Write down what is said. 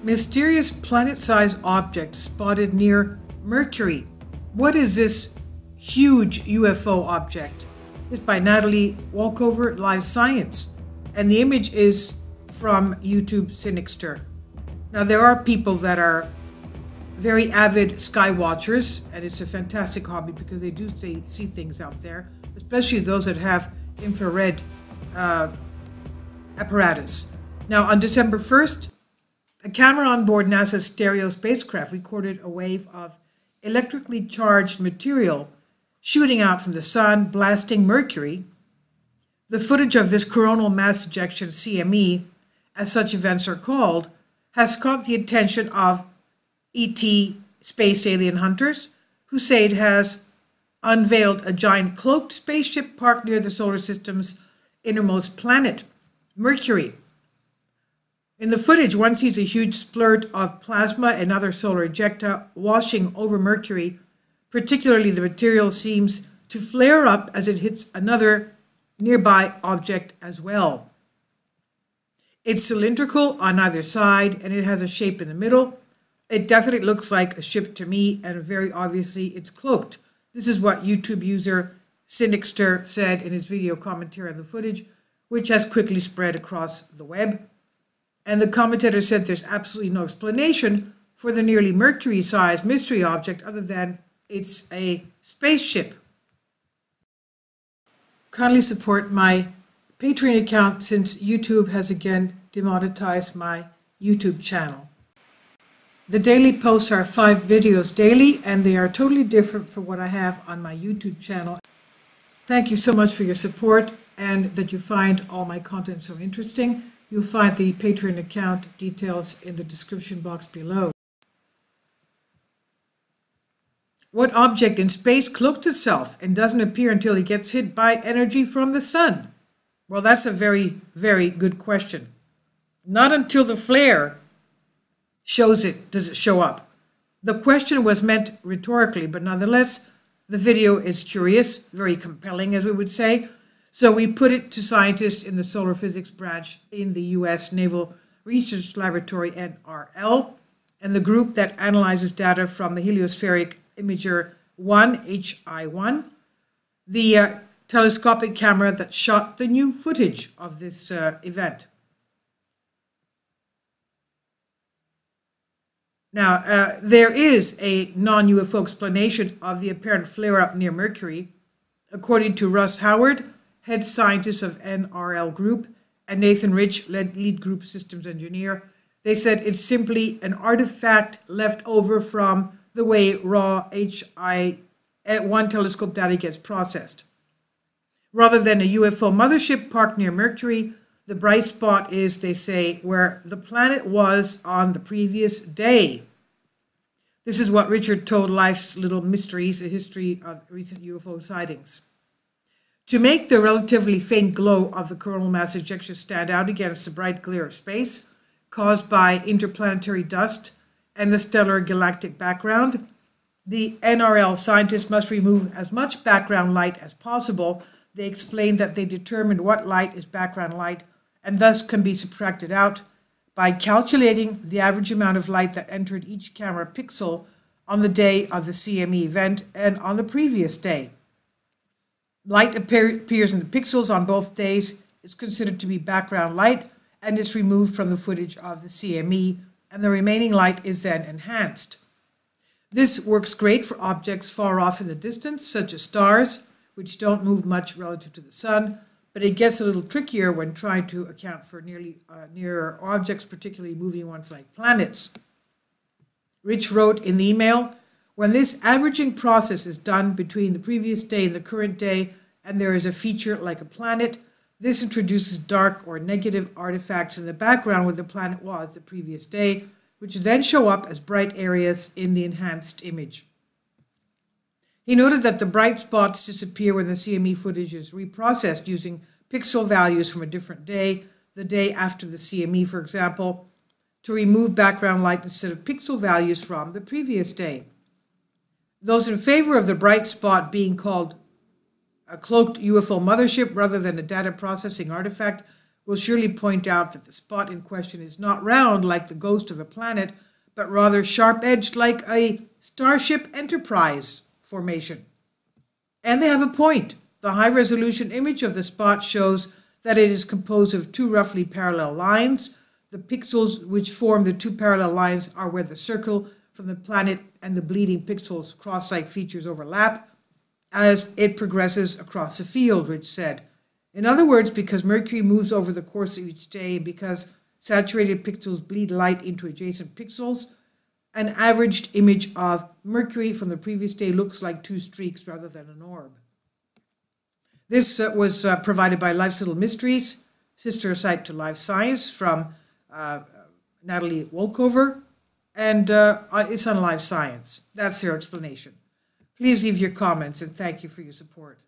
Mysterious planet-sized object spotted near Mercury. What is this huge UFO object? It's by Natalie Walkover, Live Science. And the image is from YouTube siniXster. Now, there are people that are very avid sky watchers, and it's a fantastic hobby because they do see things out there, especially those that have infrared apparatus. Now, on December 1st, a camera on board NASA's Stereo spacecraft recorded a wave of electrically charged material shooting out from the sun, blasting Mercury. The footage of this coronal mass ejection, CME, as such events are called, has caught the attention of ET space alien hunters, who say it has unveiled a giant cloaked spaceship parked near the solar system's innermost planet, Mercury. In the footage, one sees a huge splurt of plasma and other solar ejecta washing over Mercury. Particularly, the material seems to flare up as it hits another nearby object as well. It's cylindrical on either side, and it has a shape in the middle. It definitely looks like a ship to me, and very obviously it's cloaked. This is what YouTube user siniXster said in his video commentary on the footage, which has quickly spread across the web. And the commentator said there's absolutely no explanation for the nearly Mercury-sized mystery object other than it's a spaceship. Kindly support my Patreon account since YouTube has again demonetized my YouTube channel. The daily posts are 5 videos daily, and they are totally different from what I have on my YouTube channel. Thank you so much for your support and that you find all my content so interesting. You'll find the Patreon account details in the description box below. What object in space cloaks itself and doesn't appear until it gets hit by energy from the sun? Well, that's a very, very good question. Not until the flare shows it does it show up. The question was meant rhetorically, but nonetheless, the video is curious, very compelling, as we would say. So we put it to scientists in the solar physics branch in the U.S. Naval Research Laboratory, NRL, and the group that analyzes data from the heliospheric imager 1, HI1, the telescopic camera that shot the new footage of this event. Now, there is a non-UFO explanation of the apparent flare-up near Mercury. According to Russ Howard, head scientist of NRL Group, and Nathan Rich, lead group systems engineer, they said it's simply an artifact left over from the way raw HI1 telescope data gets processed. Rather than a UFO mothership parked near Mercury, the bright spot is, they say, where the planet was on the previous day. This is what Richard told Life's Little Mysteries, a history of recent UFO sightings. To make the relatively faint glow of the coronal mass ejection stand out against the bright glare of space caused by interplanetary dust and the stellar galactic background, the NRL scientists must remove as much background light as possible. They explained that they determined what light is background light and thus can be subtracted out by calculating the average amount of light that entered each camera pixel on the day of the CME event and on the previous day. Light appears in the pixels on both days, is considered to be background light, and is removed from the footage of the CME, and the remaining light is then enhanced. This works great for objects far off in the distance, such as stars, which don't move much relative to the sun, but it gets a little trickier when trying to account for nearer objects, particularly moving ones like planets. Rich wrote in the email, when this averaging process is done between the previous day and the current day, and there is a feature like a planet, this introduces dark or negative artifacts in the background where the planet was the previous day, which then show up as bright areas in the enhanced image. He noted that the bright spots disappear when the CME footage is reprocessed using pixel values from a different day, the day after the CME, for example, to remove background light instead of pixel values from the previous day. Those in favor of the bright spot being called a cloaked UFO mothership rather than a data processing artifact will surely point out that the spot in question is not round like the ghost of a planet, but rather sharp-edged like a Starship Enterprise formation. And they have a point. The high-resolution image of the spot shows that it is composed of two roughly parallel lines. The pixels which form the two parallel lines are where the circle from the planet and the bleeding pixels cross-like features overlap as it progresses across the field, Rich said. In other words, because Mercury moves over the course of each day and because saturated pixels bleed light into adjacent pixels, an averaged image of Mercury from the previous day looks like two streaks rather than an orb. This was provided by Life's Little Mysteries, sister site to Live Science, from Natalie Wolkover, and it's on Live Science. That's their explanation. Please leave your comments, and thank you for your support.